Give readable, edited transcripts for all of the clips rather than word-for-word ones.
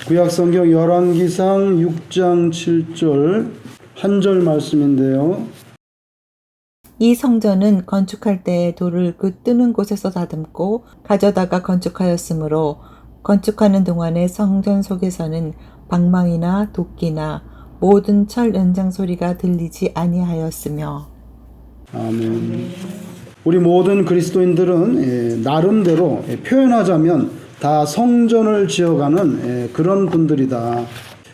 구약성경 열왕기상 6장 7절 한 절 말씀인데요. 이 성전은 건축할 때에 돌을 그 뜨는 곳에서 다듬고 가져다가 건축하였으므로 건축하는 동안에 성전 속에서는 방망이나 도끼나 모든 철 연장 소리가 들리지 아니하였으며. 아멘. 우리 모든 그리스도인들은 나름대로 표현하자면 다 성전을 지어가는 그런 분들이다.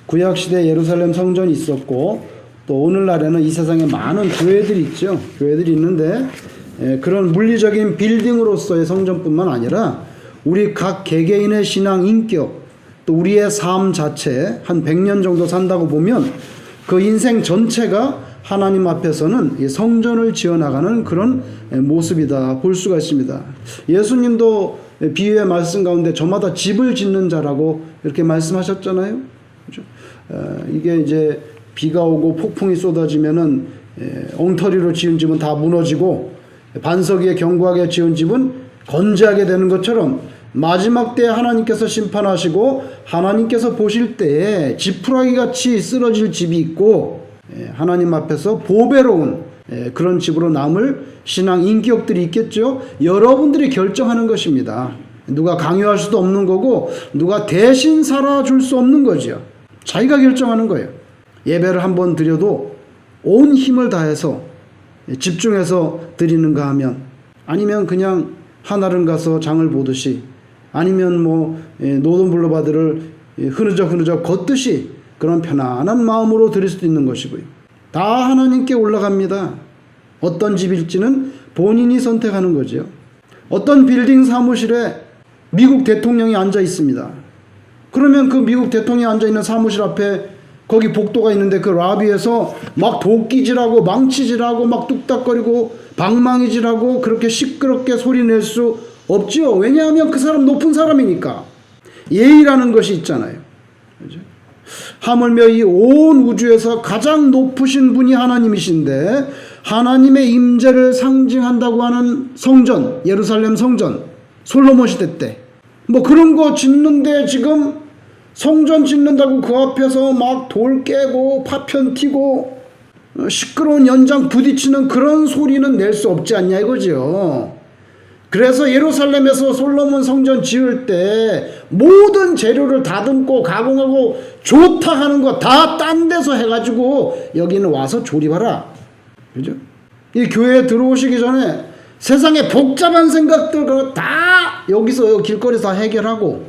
구약시대 예루살렘 성전이 있었고 또 오늘날에는 이 세상에 많은 교회들이 있죠. 교회들이 있는데 그런 물리적인 빌딩으로서의 성전뿐만 아니라 우리 각 개개인의 신앙 인격 또 우리의 삶 자체 한 100년 정도 산다고 보면 그 인생 전체가 하나님 앞에서는 성전을 지어나가는 그런 모습이다 볼 수가 있습니다. 예수님도 비유의 말씀 가운데 저마다 집을 짓는 자라고 이렇게 말씀하셨잖아요. 그렇죠? 이게 이제 비가 오고 폭풍이 쏟아지면은 엉터리로 지은 집은 다 무너지고 반석 위에 견고하게 지은 집은 건재하게 되는 것처럼 마지막 때에 하나님께서 심판하시고 하나님께서 보실 때에 지푸라기 같이 쓰러질 집이 있고 하나님 앞에서 보배로운 그런 집으로 남을 신앙 인격들이 있겠죠. 여러분들이 결정하는 것입니다. 누가 강요할 수도 없는 거고 누가 대신 살아줄 수 없는 거죠. 자기가 결정하는 거예요. 예배를 한번 드려도 온 힘을 다해서 집중해서 드리는가 하면 아니면 그냥 한아름 가서 장을 보듯이 아니면 노동불로 바들을 흐느적 걷듯이 그런 편안한 마음으로 드릴 수도 있는 것이고요. 다 하나님께 올라갑니다. 어떤 집일지는 본인이 선택하는 거죠. 어떤 빌딩 사무실에 미국 대통령이 앉아 있습니다. 그러면 그 미국 대통령이 앉아 있는 사무실 앞에 거기 복도가 있는데 그 라비에서 막 도끼질하고 망치질하고 막 뚝딱거리고 방망이질하고 그렇게 시끄럽게 소리 낼 수 없지요. 왜냐하면 그 사람 높은 사람이니까. 예의라는 것이 있잖아요. 그렇죠? 하물며 이 온 우주에서 가장 높으신 분이 하나님이신데 하나님의 임재를 상징한다고 하는 성전, 예루살렘 성전, 솔로몬 시대 때 그런 거 짓는데 지금 성전 짓는다고 그 앞에서 막 돌 깨고 파편 튀고 시끄러운 연장 부딪히는 그런 소리는 낼 수 없지 않냐 이거죠. 그래서 예루살렘에서 솔로몬 성전 지을 때 모든 재료를 다듬고 가공하고 좋다 하는 거 다 딴 데서 해가지고 여기는 와서 조립하라. 그죠? 이 교회에 들어오시기 전에 세상에 복잡한 생각들 다 여기서 길거리에서 다 해결하고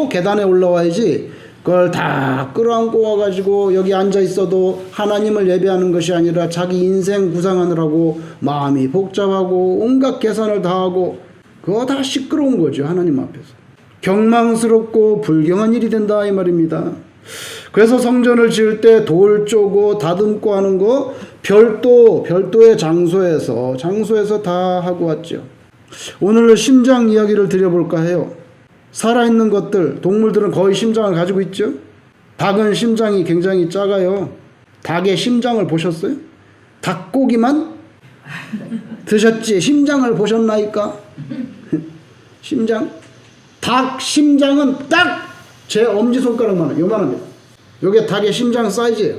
계단에 올라와야지 그걸 다 끌어안고 와가지고 여기 앉아 있어도 하나님을 예배하는 것이 아니라 자기 인생 구상하느라고 마음이 복잡하고 온갖 계산을 다 하고 그거 다 시끄러운 거죠. 하나님 앞에서 경망스럽고 불경한 일이 된다 이 말입니다. 그래서 성전을 지을 때 돌 쪼고 다듬고 하는 거 별도의 장소에서 다 하고 왔죠. 오늘 심장 이야기를 드려볼까 해요. 살아있는 것들, 동물들은 거의 심장을 가지고 있죠. 닭은 심장이 굉장히 작아요. 닭의 심장을 보셨어요? 닭고기만 드셨지 심장을 보셨나이까? 심장? 닭 심장은 딱 제 엄지손가락만 요만합니다. 요게 닭의 심장 사이즈예요.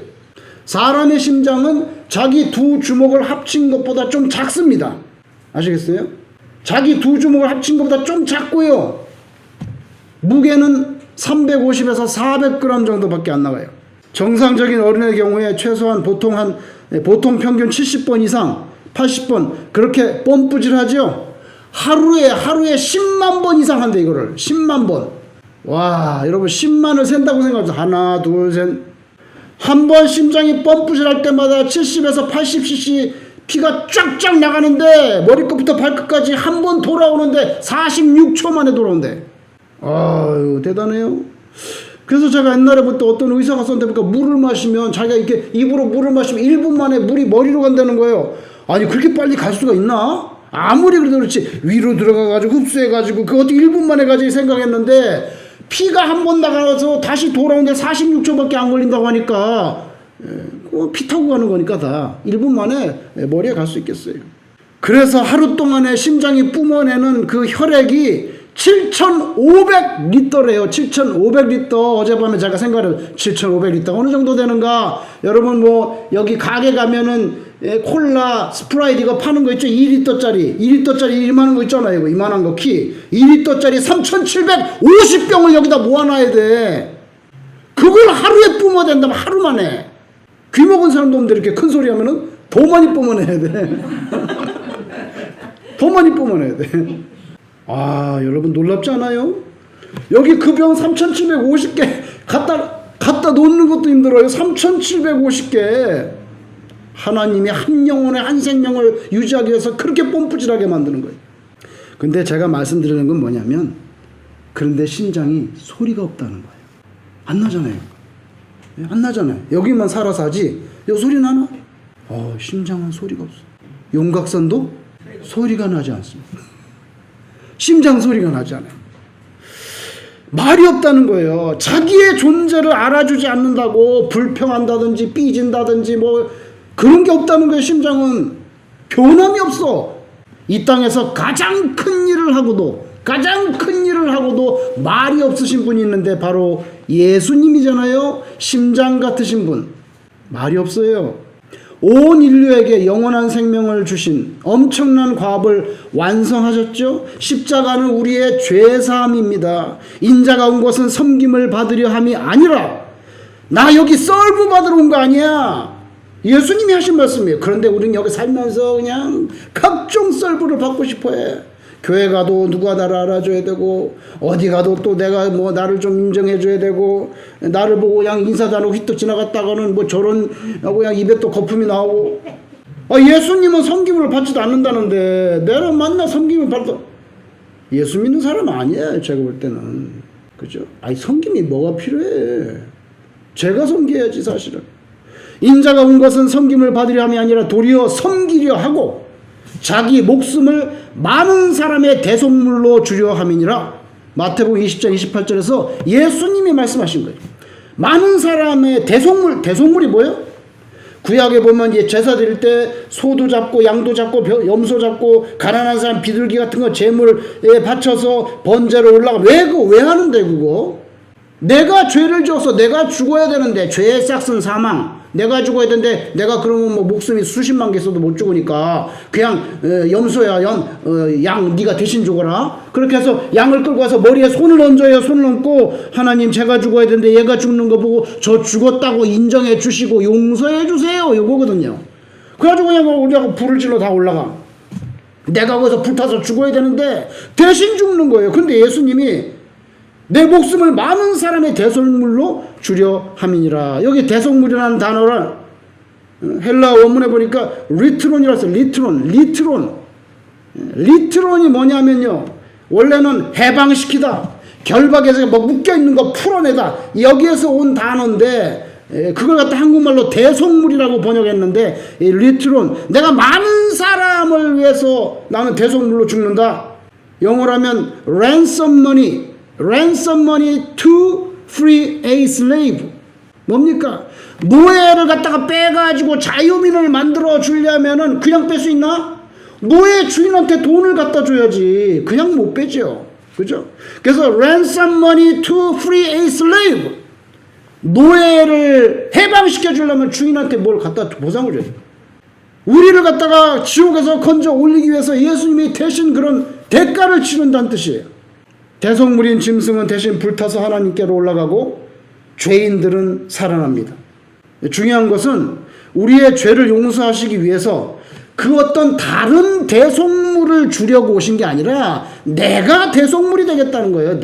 사람의 심장은 자기 두 주먹을 합친 것보다 좀 작습니다. 아시겠어요? 자기 두 주먹을 합친 것보다 좀 작고요. 무게는 350에서 400g 정도밖에 안 나가요. 정상적인 어른의 경우에 최소한 보통 평균 70번 이상 80번 그렇게 펌프질하죠. 하루에 10만 번 이상 한대 이거를 10만 번. 와 여러분 10만을 센다고 생각하세요. 하나 둘 셋. 한 번 심장이 펌프질할 때마다 70에서 80cc 피가 쫙쫙 나가는데 머리끝부터 발끝까지 한 번 돌아오는데 46초 만에 돌아온대. 아유 대단해요. 그래서 제가 옛날에 볼 때 어떤 의사가 썼는데 보니까 물을 마시면 자기가 이렇게 입으로 물을 마시면 1분 만에 물이 머리로 간다는 거예요. 아니 그렇게 빨리 갈 수가 있나? 아무리 그래도 그렇지 위로 들어가가지고 흡수해가지고 그거 어떻게 1분 만에 가지 생각했는데 피가 한 번 나가서 다시 돌아오는데 46초밖에 안 걸린다고 하니까 피 타고 가는 거니까 다 1분 만에 머리에 갈 수 있겠어요. 그래서 하루 동안에 심장이 뿜어내는 그 혈액이 7,500리터래요. 7,500리터. 어젯밤에 제가 생각을 7,500리터가 어느 정도 되는가? 여러분 뭐 여기 가게 가면은 콜라, 스프라이트 이거 파는 거 있죠? 2리터짜리 이만한 거 있잖아요. 이만한 거 키. 2리터짜리 3,750병을 여기다 모아놔야 돼. 그걸 하루에 뿜어야 된다면 하루 만에. 귀 먹은 사람도 없는데 이렇게 큰 소리 하면은 더 많이 뿜어내야 돼. 더 많이 뿜어내야 돼. 아, 여러분 놀랍지 않아요? 여기 그 병 3,750개 갖다 놓는 것도 힘들어요. 3,750개. 하나님이 한 영혼의 한 생명을 유지하기 위해서 그렇게 뽐뿌질하게 만드는 거예요. 근데 제가 말씀드리는 건 뭐냐면, 그런데 심장이 소리가 없다는 거예요. 안 나잖아요. 안 나잖아요. 여기만 살아서 하지. 여기 소리 나나? 심장은 소리가 없어. 용각선도 소리가 나지 않습니다. 심장 소리가 나지 않아요. 말이 없다는 거예요. 자기의 존재를 알아주지 않는다고 불평한다든지 삐진다든지 뭐 그런 게 없다는 거예요. 심장은 변함이 없어. 이 땅에서 가장 큰 일을 하고도 말이 없으신 분이 있는데 바로 예수님이잖아요. 심장 같으신 분. 말이 없어요. 온 인류에게 영원한 생명을 주신 엄청난 과업을 완성하셨죠. 십자가는 우리의 죄사함입니다. 인자가 온 것은 섬김을 받으려 함이 아니라 나 여기 썰부 받으러 온 거 아니야. 예수님이 하신 말씀이에요. 그런데 우리는 여기 살면서 그냥 각종 썰부를 받고 싶어해. 교회 가도 누가 나를 알아줘야 되고, 어디 가도 또 내가 뭐 나를 좀 인정해줘야 되고, 나를 보고 그냥 인사도 안 하고 휘떡 지나갔다가는 뭐 저런 하고 그냥 입에 또 거품이 나오고. 예수님은 섬김을 받지도 않는다는데 내가 만나 섬김을 받아. 예수 믿는 사람 아니에요. 제가 볼 때는. 그죠? 섬김이 뭐가 필요해. 제가 섬겨야지 사실은. 인자가 온 것은 섬김을 받으려 함이 아니라 도리어 섬기려 하고 자기 목숨을 많은 사람의 대속물로 주려 함이니라. 마태복음 20장 28절에서 예수님이 말씀하신 거예요. 많은 사람의 대속물이 뭐예요? 구약에 보면 이제 제사 드릴 때 소도 잡고 양도 잡고 염소 잡고 가난한 사람 비둘기 같은 거 제물에 바쳐서 번제로 올라가. 왜 하는데 그거? 내가 죄를 지어서 내가 죽어야 되는데, 죄의 싹은 사망. 내가 죽어야 되는데 내가 그러면 뭐 목숨이 수십만 개 있어도 못 죽으니까 그냥 염소야 양 네가 대신 죽어라. 그렇게 해서 양을 끌고 와서 머리에 손을 얹어요. 손을 얹고 하나님 제가 죽어야 되는데 얘가 죽는 거 보고 저 죽었다고 인정해 주시고 용서해 주세요. 이거거든요. 그래가지고 그냥 우리가 불을 질러 다 올라가. 내가 거기서 불타서 죽어야 되는데 대신 죽는 거예요. 근데 예수님이 내 목숨을 많은 사람의 대속물로 주려 함이니라. 여기 대속물이라는 단어를 헬라 원문에 보니까 리트론이라서 리트론이 뭐냐면요, 원래는 해방시키다, 결박해서 뭐 묶여있는 거 풀어내다, 여기에서 온 단어인데 그걸 갖다 한국말로 대속물이라고 번역했는데, 이 리트론, 내가 많은 사람을 위해서 나는 대속물로 죽는다. 영어로 하면 ransom money to free a slave. 뭡니까? 노예를 갖다가 빼가지고 자유민을 만들어 주려면은 그냥 뺄 수 있나? 노예 주인한테 돈을 갖다 줘야지. 그냥 못 빼죠. 그죠? 그래서 ransom money to free a slave. 노예를 해방시켜 주려면 주인한테 뭘 갖다 보상을 줘야 돼. 우리를 갖다가 지옥에서 건져 올리기 위해서 예수님이 대신 그런 대가를 치른다는 뜻이에요. 대속물인 짐승은 대신 불타서 하나님께로 올라가고 죄인들은 살아납니다. 중요한 것은 우리의 죄를 용서하시기 위해서 그 어떤 다른 대속물을 주려고 오신 게 아니라 내가 대속물이 되겠다는 거예요.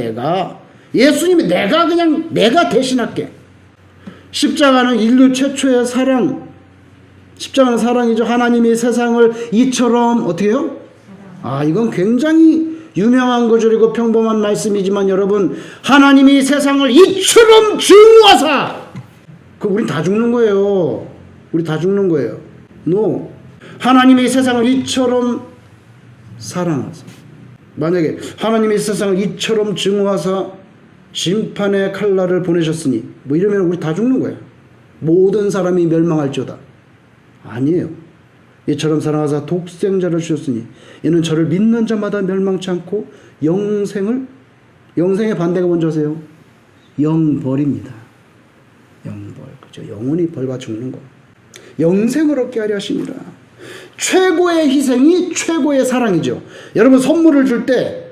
예수님이 내가 대신할게. 십자가는 인류 최초의 십자가는 사랑이죠. 하나님이 세상을 이처럼 어떻게 해요? 이건 굉장히 유명한 구절이고 평범한 말씀이지만 여러분, 하나님이 세상을 이처럼 증오하사, 우린 다 죽는 거예요. No. 하나님이 세상을 이처럼 사랑하사. 만약에 하나님이 세상을 이처럼 증오하사 심판의 칼날을 보내셨으니 뭐 이러면 우리 다 죽는 거예요. 모든 사람이 멸망할지어다. 아니에요. 이처럼 사랑하사 독생자를 주셨으니 이는 저를 믿는 자마다 멸망치 않고 영생의 반대가 뭔지 아세요? 영벌입니다. 영벌. 그죠? 영원히 벌받아 죽는 거. 영생을 얻게 하려 하십니다. 최고의 희생이 최고의 사랑이죠. 여러분 선물을 줄 때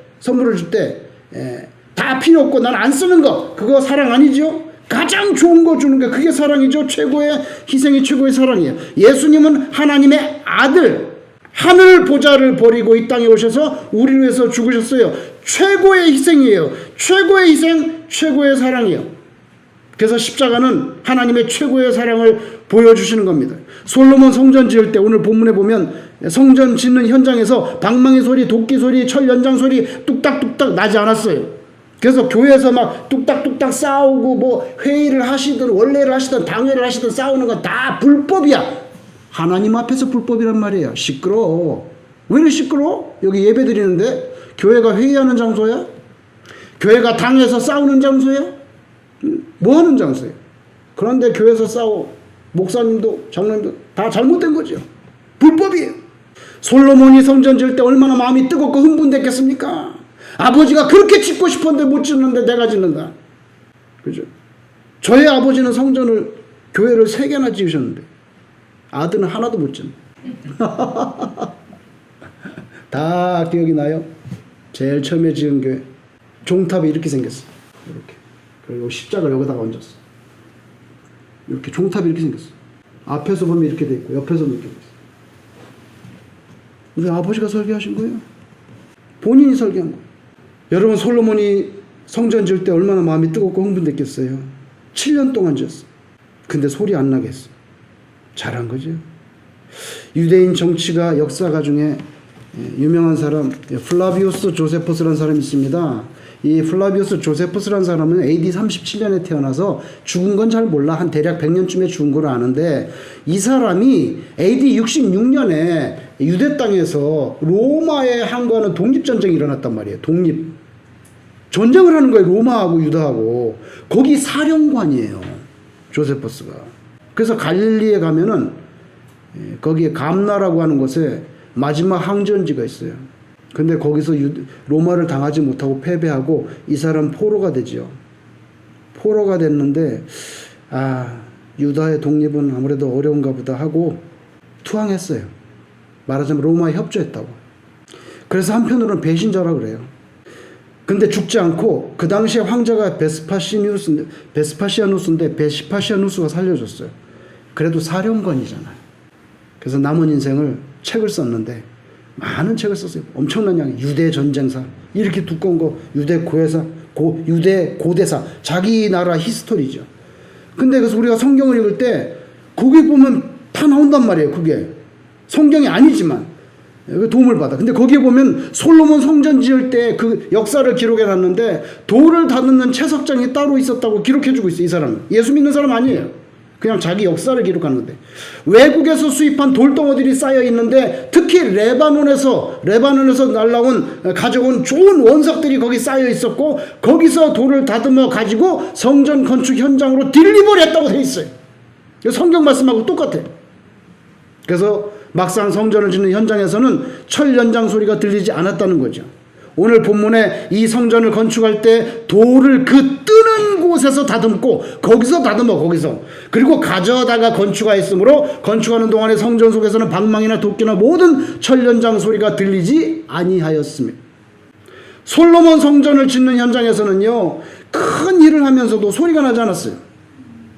다 필요 없고 난 안 쓰는 거 그거 사랑 아니죠? 가장 좋은 거 주는 게 그게 사랑이죠. 최고의 희생이 최고의 사랑이에요. 예수님은 하나님의 아들 하늘 보좌를 버리고 이 땅에 오셔서 우리를 위해서 죽으셨어요. 최고의 희생이에요. 최고의 희생, 최고의 사랑이에요. 그래서 십자가는 하나님의 최고의 사랑을 보여주시는 겁니다. 솔로몬 성전 지을 때 오늘 본문에 보면 성전 짓는 현장에서 방망이 소리, 도끼 소리, 철 연장 소리 뚝딱뚝딱 나지 않았어요. 그래서 교회에서 막 뚝딱뚝딱 싸우고 뭐 회의를 하시든 원래를 하시든 당회를 하시든 싸우는 건 다 불법이야. 하나님 앞에서 불법이란 말이에요. 시끄러워. 왜 이렇게 시끄러워? 여기 예배 드리는데 교회가 회의하는 장소야? 교회가 당회에서 싸우는 장소야? 뭐 하는 장소예요? 그런데 교회에서 싸워. 목사님도 장로님도 다 잘못된 거죠. 불법이에요. 솔로몬이 성전 지을 때 얼마나 마음이 뜨겁고 흥분됐겠습니까? 아버지가 그렇게 짓고 싶었는데 못 짓는데 내가 짓는다. 그죠? 저희 아버지는 성전을 교회를 3개나 지으셨는데 아들은 하나도 못 짓는. 다 기억이 나요? 제일 처음에 지은 교회 종탑이 이렇게 생겼어. 이렇게. 그리고 십자가를 여기다가 얹었어. 이렇게 종탑이 이렇게 생겼어. 앞에서 보면 이렇게 돼 있고 옆에서 보면 이렇게 돼 있어. 우리 아버지가 설계하신 거예요. 본인이 설계한 거예요. 여러분 솔로몬이 성전 지을 때 얼마나 마음이 뜨겁고 흥분됐겠어요. 7년 동안 지었어. 근데 소리 안 나게 했어. 잘한 거죠. 유대인 정치가 역사가 중에 유명한 사람 플라비우스 조세포스라는 사람이 있습니다. 이 플라비우스 조세포스라는 사람은 AD 37년에 태어나서 죽은 건 잘 몰라. 한 대략 100년쯤에 죽은 걸 아는데 이 사람이 AD 66년에 유대 땅에서 로마에 항거하는 독립전쟁이 일어났단 말이에요. 독립. 전쟁을 하는 거예요. 로마하고 유다하고. 거기 사령관이에요. 조세포스가. 그래서 갈릴리에 가면은 거기에 감나라고 하는 곳에 마지막 항전지가 있어요. 근데 거기서 로마를 당하지 못하고 패배하고 이 사람 포로가 되지요. 포로가 됐는데 유다의 독립은 아무래도 어려운가 보다 하고 투항했어요. 말하자면 로마에 협조했다고. 그래서 한편으로는 배신자라고 그래요. 근데 죽지 않고 그 당시에 황제가 베스파시아누스인데 베스파시아누스가 살려줬어요. 그래도 사령관이잖아요. 그래서 남은 인생을 책을 썼는데 많은 책을 썼어요. 엄청난 양의 유대 전쟁사 이렇게 두꺼운 거 유대 고해사 유대 고대사 자기 나라 히스토리죠. 근데 그래서 우리가 성경을 읽을 때 거기 보면 다 나온단 말이에요. 그게 성경이 아니지만 도움을 받아. 근데 거기에 보면 솔로몬 성전 지을 때 그 역사를 기록해 놨는데 돌을 다듬는 채석장이 따로 있었다고 기록해 주고 있어요. 이 사람은 예수 믿는 사람 아니에요. 그냥 자기 역사를 기록하는 건데 외국에서 수입한 돌덩어들이 쌓여 있는데 특히 레바논에서 가져온 좋은 원석들이 거기 쌓여 있었고 거기서 돌을 다듬어 가지고 성전 건축 현장으로 딜리버리 했다고 돼 있어요. 성경 말씀하고 똑같아. 그래서 막상 성전을 짓는 현장에서는 철 연장 소리가 들리지 않았다는 거죠. 오늘 본문에 이 성전을 건축할 때 돌을 그 뜨는 곳에서 다듬고 거기서 그리고 가져다가 건축하였으므로 건축하는 동안에 성전 속에서는 방망이나 도끼나 모든 철 연장 소리가 들리지 아니하였습니다. 솔로몬 성전을 짓는 현장에서는요 큰 일을 하면서도 소리가 나지 않았어요.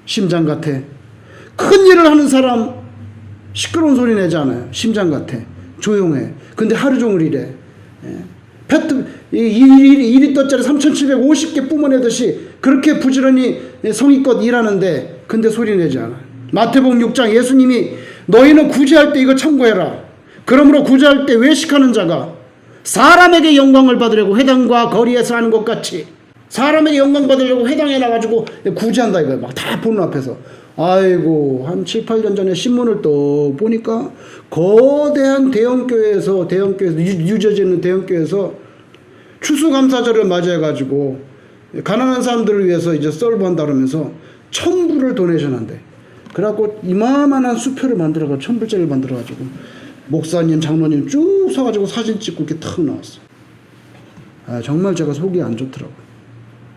심장 같아. 큰 일을 하는 사람 시끄러운 소리 내지 않아요. 심장 같아. 조용해. 근데 하루 종일 이래. 2리터짜리 3,750개 뿜어내듯이 그렇게 부지런히 성의껏 일하는데 근데 소리 내지 않아. 마태복음 6장 예수님이 너희는 구제할 때 이거 참고해라. 그러므로 구제할 때 외식하는 자가 사람에게 영광을 받으려고 회당과 거리에서 하는 것 같이 사람에게 영광 받으려고 회당에 나가지고 구제한다 이거야. 막 다 보는 앞에서. 아이고 한 7, 8년 전에 신문을 또 보니까 거대한 대형교회에서 뉴저지에 있는 대형교회에서 추수감사절을 맞이해가지고 가난한 사람들을 위해서 이제 서브한다 그러면서 1,000불을 도네이션한대. 그래갖고 이만한 수표를 만들어가지고 1,000불짜리를 만들어가지고 목사님, 장로님 쭉 서가지고 사진 찍고 이렇게 탁 나왔어. 아, 정말 제가 속이 안 좋더라고요.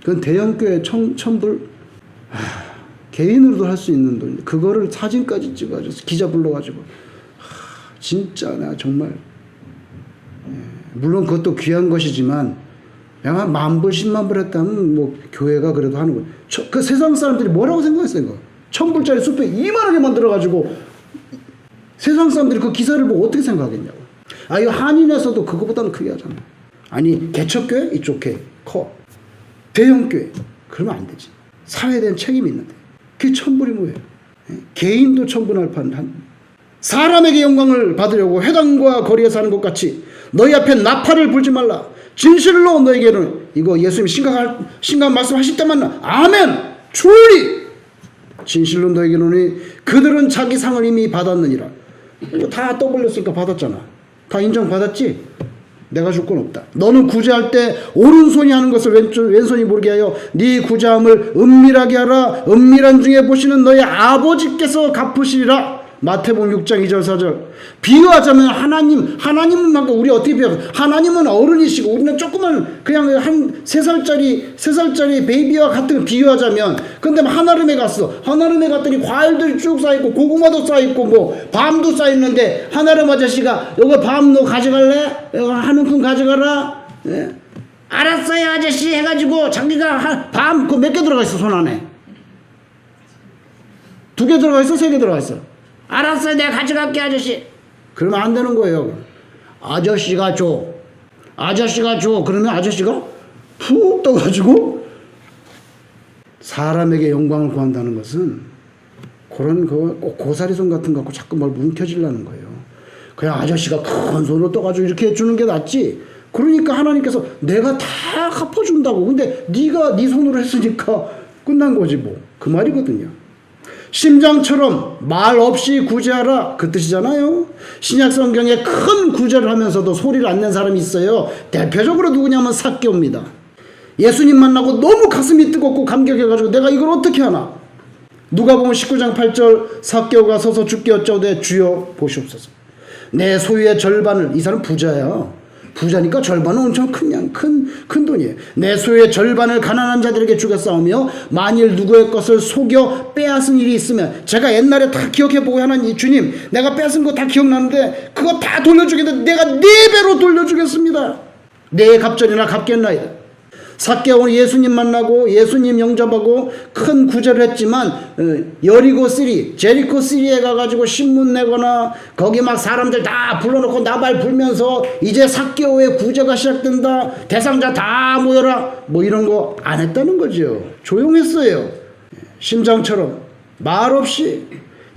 그건 대형교회 천불, 개인으로도 할 수 있는 돈인데 그거를 사진까지 찍어가지고 기자 불러가지고 진짜 나 정말, 물론 그것도 귀한 것이지만 한 10,000불 100,000불 했다면 뭐 교회가 그래도 하는 거예요. 그 세상 사람들이 뭐라고 생각했어요? 이거 1,000불짜리 수표 이만하게 만들어가지고 세상 사람들이 그 기사를 보고 어떻게 생각하겠냐고. 아, 이거 한인에서도 그거보다는 크게 하잖아. 아니, 개척교회 이쪽 교회 커, 대형교회 그러면 안 되지. 사회에 대한 책임이 있는데 그게 1,000불이 뭐예요? 개인도 천분할 판. 사람에게 영광을 받으려고 회당과 거리에 사는 것 같이 너희 앞에 나팔을 불지 말라. 진실로 너에게는, 이거 예수님이 심각한 말씀하실 때만 아멘 truly 진실로 너에게는 그들은 자기 상을 이미 받았느니라. 이거 다 떠벌렸으니까 받았잖아. 다 인정받았지? 내가 줄 건 없다. 너는 구제할 때 오른손이 하는 것을 왼손이 모르게 하여 네 구제함을 은밀하게 하라. 은밀한 중에 보시는 너희 아버지께서 갚으시리라. 마태복음 6장 2절 4절. 비유하자면 하나님은 막 우리 어떻게 비유하고, 하나님은 어른이시고 우리는 조그만 그냥 한 3살짜리 베이비와 같은 거 비유하자면, 근데 한아름에 갔어. 한아름에 갔더니 과일들이 쭉 쌓여있고 고구마도 쌓여있고 뭐 밤도 쌓여있는데 한아름 아저씨가 이거 밤 너 가져갈래? 이거 한 움큼 가져가라. 예? 알았어요 아저씨 해가지고 자기가 밤 그 몇 개 들어가 있어? 손 안에 2개 들어가 있어? 3개 들어가 있어? 알았어요 내가 가져갈게 아저씨. 그러면 안 되는 거예요. 아저씨가 줘 그러면 아저씨가 푹 떠가지고 사람에게 영광을 구한다는 것은 그런 꼭 고사리손 같은 거 갖고 자꾸 뭘 뭉켜지려는 거예요. 그냥 아저씨가 큰 손으로 떠가지고 이렇게 해주는 게 낫지. 그러니까 하나님께서 내가 다 갚아준다고. 근데 네가 네 손으로 했으니까 끝난 거지 뭐. 그 말이거든요. 심장처럼 말 없이 구제하라 그 뜻이잖아요. 신약 성경에 큰 구제를 하면서도 소리를 안 낸 사람이 있어요. 대표적으로 누구냐면 삭개오입니다. 예수님 만나고 너무 가슴이 뜨겁고 감격해가지고 내가 이걸 어떻게 하나. 누가복음 19장 8절 삭개오가 서서 주께 여짜오되 주여 보시옵소서. 내 소유의 절반을, 이 사람 부자야. 부자니까 절반은 엄청 큰 돈이에요. 내 소유의 절반을 가난한 자들에게 주겠사오며 만일 누구의 것을 속여 빼앗은 일이 있으면, 제가 옛날에 다 기억해보고 하나님 주님 내가 뺏은 거 다 기억나는데 그거 다 돌려주겠는데 내가 4배로 돌려주겠습니다. 내 갑절이나 갚겠나이다. 삭개오는 예수님 만나고 예수님 영접하고 큰 구제를 했지만 여리고 시리, 제리코 시리에 가가지고 신문 내거나 거기 막 사람들 다 불러놓고 나발 불면서 이제 삭개오의 구제가 시작된다, 대상자 다 모여라, 뭐 이런 거 안 했다는 거죠. 조용했어요. 심장처럼 말 없이.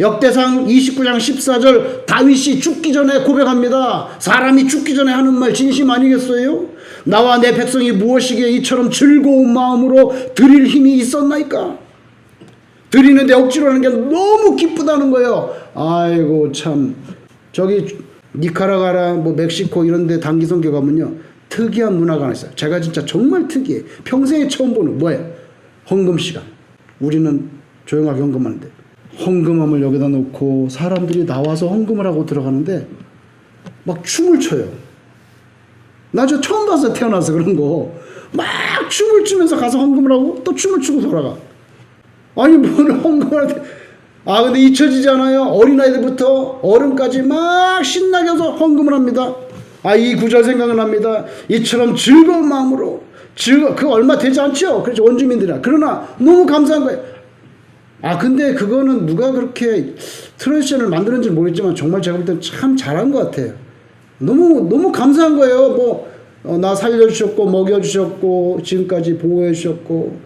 역대상 29장 14절 다윗이 죽기 전에 고백합니다. 사람이 죽기 전에 하는 말 진심 아니겠어요? 나와 내 백성이 무엇이기에 이처럼 즐거운 마음으로 드릴 힘이 있었나이까? 드리는데 억지로 하는 게 너무 기쁘다는 거예요. 아이고 참, 저기 니카라과라 뭐 멕시코 이런 데 단기 선교 가면요 특이한 문화가 하나 있어요. 제가 진짜 정말 특이해. 평생에 처음 보는 뭐예요? 헌금 시간. 우리는 조용하게 헌금하는데 헌금함을 여기다 놓고 사람들이 나와서 헌금을 하고 들어가는데 막 춤을 춰요. 나 저 처음 봤어요. 태어나서 그런 거. 막 춤을 추면서 가서 헌금을 하고 또 춤을 추고 돌아가. 아니 뭘 헌금을 할 때. 아 근데 잊혀지지 않아요. 어린아이들부터 어른까지 막 신나게 해서 헌금을 합니다. 아 이 구절 생각을 합니다. 이처럼 즐거운 마음으로. 그 얼마 되지 않죠. 그렇죠. 원주민들이라. 그러나 너무 감사한 거예요. 아 근데 그거는 누가 그렇게 트레디션을 만들었는지 모르겠지만 정말 제가 볼 때 참 잘한 것 같아요. 너무 감사한 거예요. 뭐 나 살려주셨고 먹여주셨고 지금까지 보호해주셨고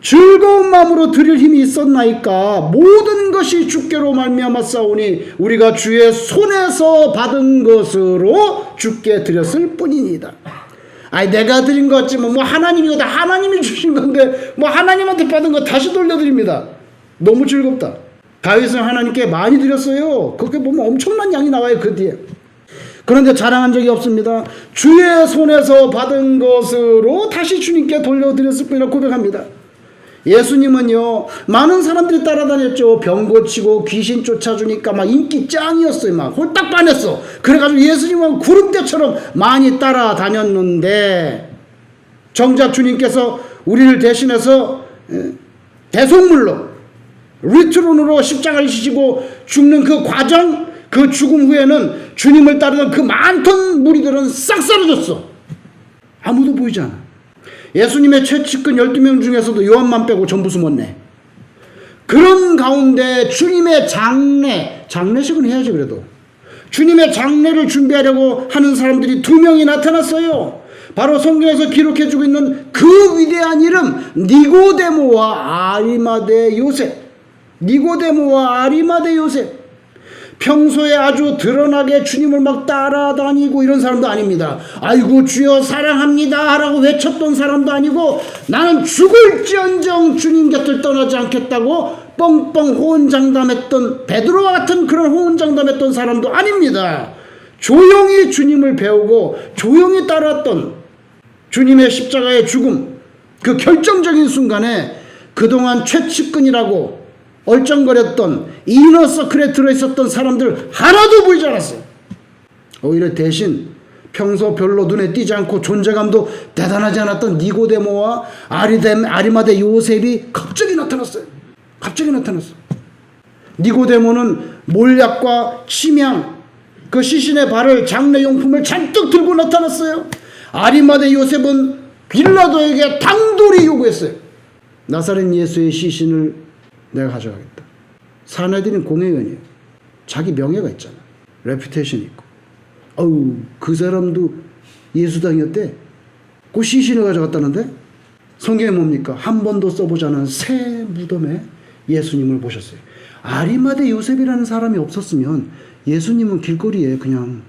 즐거운 마음으로 드릴 힘이 있었나이까. 모든 것이 주께로 말미암았사오니 우리가 주의 손에서 받은 것으로 주께 드렸을 뿐이니이다. 아니 내가 드린 것 같지만 뭐 하나님이거든. 하나님이 주신 건데 뭐 하나님한테 받은 거 다시 돌려드립니다. 너무 즐겁다. 다윗은 하나님께 많이 드렸어요. 그렇게 보면 엄청난 양이 나와요 그 뒤에. 그런데 자랑한 적이 없습니다. 주의 손에서 받은 것으로 다시 주님께 돌려드렸을 뿐이라 고백합니다. 예수님은요, 많은 사람들이 따라다녔죠. 병 고치고 귀신 쫓아주니까 막 인기 짱이었어요. 막 홀딱 반했어. 그래가지고 예수님은 구름대처럼 많이 따라다녔는데, 정작 주님께서 우리를 대신해서 대속물로, 리트론으로 십자가를 지시고 죽는 그 과정, 그 죽음 후에는 주님을 따르던 그 많던 무리들은 싹 사라졌어. 아무도 보이지 않아. 예수님의 최측근 12명 중에서도 요한만 빼고 전부 숨었네. 그런 가운데 주님의 장례식은 해야지 그래도. 주님의 장례를 준비하려고 하는 사람들이 2명이 나타났어요. 바로 성경에서 기록해주고 있는 그 위대한 이름, 니고데모와 아리마대 요셉. 니고데모와 아리마대 요셉. 평소에 아주 드러나게 주님을 막 따라다니고 이런 사람도 아닙니다. 아이고 주여 사랑합니다 라고 외쳤던 사람도 아니고, 나는 죽을지언정 주님 곁을 떠나지 않겠다고 뻥뻥 호언장담했던 베드로와 같은 그런 호언장담했던 사람도 아닙니다. 조용히 주님을 배우고 조용히 따랐던 주님의 십자가의 죽음, 그 결정적인 순간에 그동안 최측근이라고 얼쩡거렸던 이너서클에 들어있었던 사람들 하나도 보이지 않았어요. 오히려 대신 평소 별로 눈에 띄지 않고 존재감도 대단하지 않았던 니고데모와 아리마대 요셉이 갑자기 나타났어요. 갑자기 나타났어. 니고데모는 몰약과 침향, 그 시신의 발을, 장례용품을 잔뜩 들고 나타났어요. 아리마대 요셉은 빌라도에게 당돌이 요구했어요. 나사렛 예수의 시신을 내가 가져가겠다. 사내들은 공회원이에요. 자기 명예가 있잖아. 레퓨테이션이 있고. 어우, 그 사람도 예수당이었대. 그 시신을 가져갔다는데? 성경에 뭡니까? 한 번도 써보지 않은 새 무덤에 예수님을 모셨어요. 아리마대 요셉이라는 사람이 없었으면 예수님은 길거리에 그냥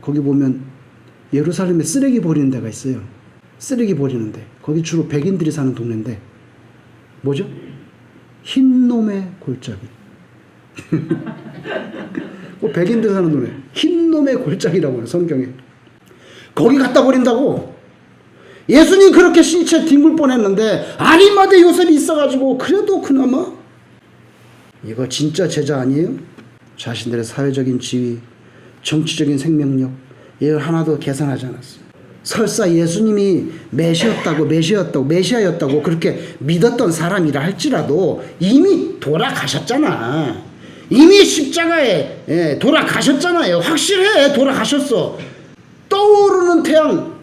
거기 보면 예루살렘에 쓰레기 버리는 데가 있어요. 쓰레기 버리는데 거기 주로 백인들이 사는 동네인데 뭐죠? 흰놈의 골짜기. 백인들 사는 동네 흰놈의 골짜기라고 해요, 성경에. 거기 갖다 버린다고. 예수님 그렇게 신체 뒹굴 뻔했는데 아리마대 요셉이 있어가지고 그래도 그나마. 이거 진짜 제자 아니에요? 자신들의 사회적인 지위, 정치적인 생명력, 이걸 하나도 계산하지 않았어요. 설사 예수님이 메시아였다고 그렇게 믿었던 사람이라 할지라도 이미 돌아가셨잖아. 이미 십자가에 돌아가셨잖아요. 확실해, 돌아가셨어. 떠오르는 태양,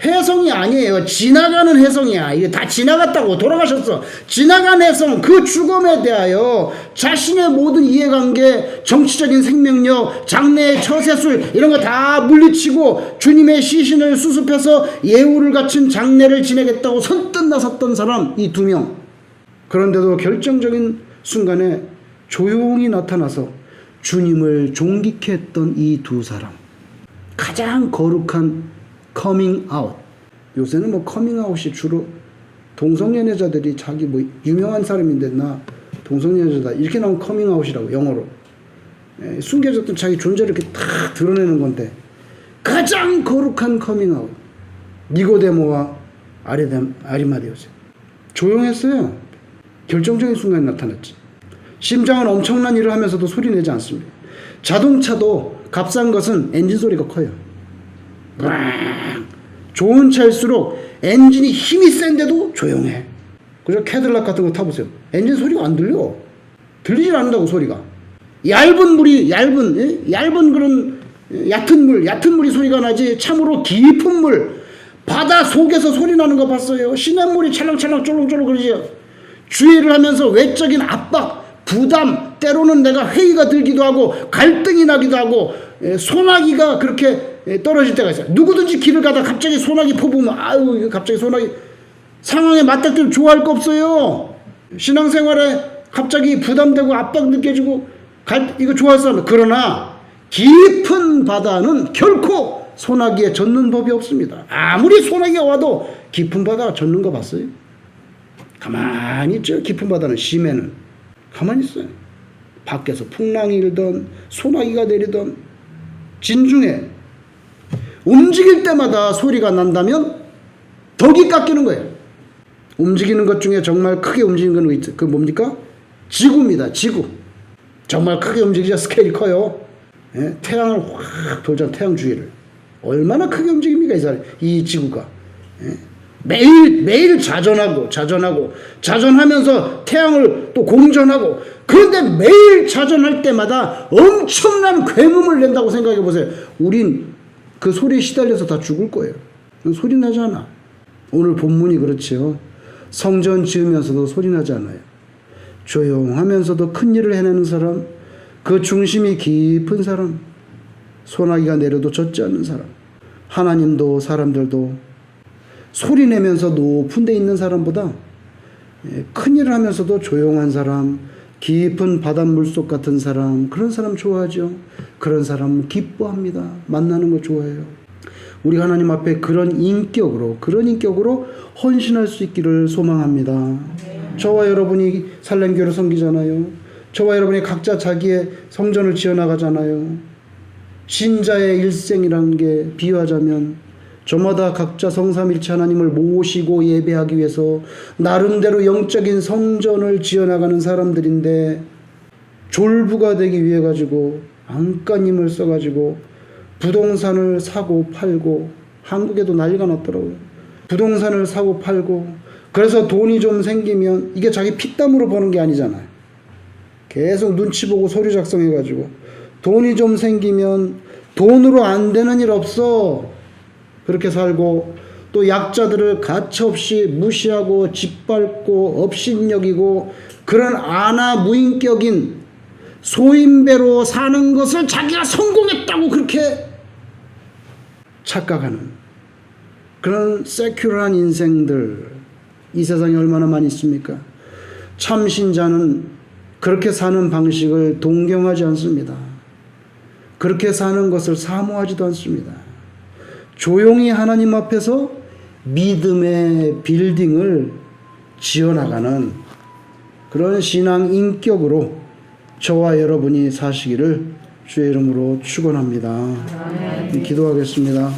혜성이 아니에요. 지나가는 혜성이야. 이게 다 지나갔다고. 돌아가셨어. 지나간 혜성, 그 죽음에 대하여 자신의 모든 이해관계, 정치적인 생명력, 장래의 처세술 이런 거 다 물리치고 주님의 시신을 수습해서 예우를 갖춘 장례를 지내겠다고 선뜻 나섰던 사람, 이 2명. 그런데도 결정적인 순간에 조용히 나타나서 주님을 존귀케 했던 이 2 사람. 가장 거룩한 커밍 아웃. 요새는 뭐 커밍 아웃이 주로 동성연애자들이 자기 뭐 유명한 사람인데 나 동성연애자다 이렇게 나온 커밍 아웃이라고, 영어로. 숨겨졌던 자기 존재를 이렇게 탁 드러내는 건데, 가장 거룩한 커밍 아웃. 니고데모와 아리마대 요셉. 조용했어요. 결정적인 순간에 나타났지. 심장은 엄청난 일을 하면서도 소리 내지 않습니다. 자동차도 값싼 것은 엔진 소리가 커요. 좋은 차일수록 엔진이 힘이 센데도 조용해. 그죠? 캐딜락 같은 거 타보세요. 엔진 소리가 안 들려. 들리질 않는다고, 소리가. 얇은 그런 얕은 물이 소리가 나지, 참으로 깊은 물, 바다 속에서 소리 나는 거 봤어요. 시냇물이 찰랑찰랑 쫄렁쫄렁 그러지요. 주의를 하면서 외적인 압박, 부담, 때로는 내가 회의가 들기도 하고 갈등이 나기도 하고 소나기가 그렇게 떨어질 때가 있어요. 누구든지 길을 가다 갑자기 소나기 퍼부으면 아유, 갑자기 소나기 상황에 맞닥뜨리면 좋아할 거 없어요. 신앙생활에 갑자기 부담되고 압박 느껴지고 이거 좋아할 사람. 그러나 깊은 바다는 결코 소나기에 젖는 법이 없습니다. 아무리 소나기가 와도 깊은 바다가 젖는 거 봤어요? 가만히 있죠. 깊은 바다는, 심해는 가만히 있어요. 밖에서 풍랑이 일던 소나기가 내리던 진중에 움직일 때마다 소리가 난다면 덕이 깎이는 거예요. 움직이는 것 중에 정말 크게 움직이는 건 그 뭡니까? 지구입니다. 지구. 정말 크게 움직이죠. 스케일이 커요. 예? 태양을 확 돌잖아. 태양 주위를. 얼마나 크게 움직입니까? 이 지구가. 예? 매일 자전하면서 태양을 또 공전하고, 그런데 매일 자전할 때마다 엄청난 굉음을 낸다고 생각해 보세요. 우린 그 소리에 시달려서 다 죽을 거예요. 소리 나지 않아. 오늘 본문이 그렇지요. 성전 지으면서도 소리 나지 않아요. 조용하면서도 큰 일을 해내는 사람, 그 중심이 깊은 사람, 소나기가 내려도 젖지 않는 사람, 하나님도 사람들도 소리 내면서 높은 데 있는 사람보다 큰 일을 하면서도 조용한 사람, 깊은 바닷물 속 같은 사람, 그런 사람 좋아하죠. 그런 사람 기뻐합니다. 만나는 거 좋아해요. 우리 하나님 앞에 그런 인격으로 헌신할 수 있기를 소망합니다. 저와 여러분이 살렘교회를 섬기잖아요. 저와 여러분이 각자 자기의 성전을 지어나가잖아요. 신자의 일생이라는 게 비유하자면 저마다 각자 성삼일체 하나님을 모시고 예배하기 위해서 나름대로 영적인 성전을 지어나가는 사람들인데, 졸부가 되기 위해 가지고 안간힘을 써가지고 부동산을 사고 팔고, 한국에도 난리가 났더라고요. 부동산을 사고 팔고, 그래서 돈이 좀 생기면 이게 자기 피땀으로 버는 게 아니잖아요. 계속 눈치 보고 서류 작성해가지고 돈이 좀 생기면 돈으로 안 되는 일 없어. 그렇게 살고, 또 약자들을 가차없이 무시하고 짓밟고 업신여기고, 그런 아나무인격인 소인배로 사는 것을 자기가 성공했다고 그렇게 착각하는 그런 세큐러한 인생들, 이 세상에 얼마나 많이 있습니까? 참신자는 그렇게 사는 방식을 동경하지 않습니다. 그렇게 사는 것을 사모하지도 않습니다. 조용히 하나님 앞에서 믿음의 빌딩을 지어나가는 그런 신앙 인격으로 저와 여러분이 사시기를 주의 이름으로 축원합니다. 기도하겠습니다.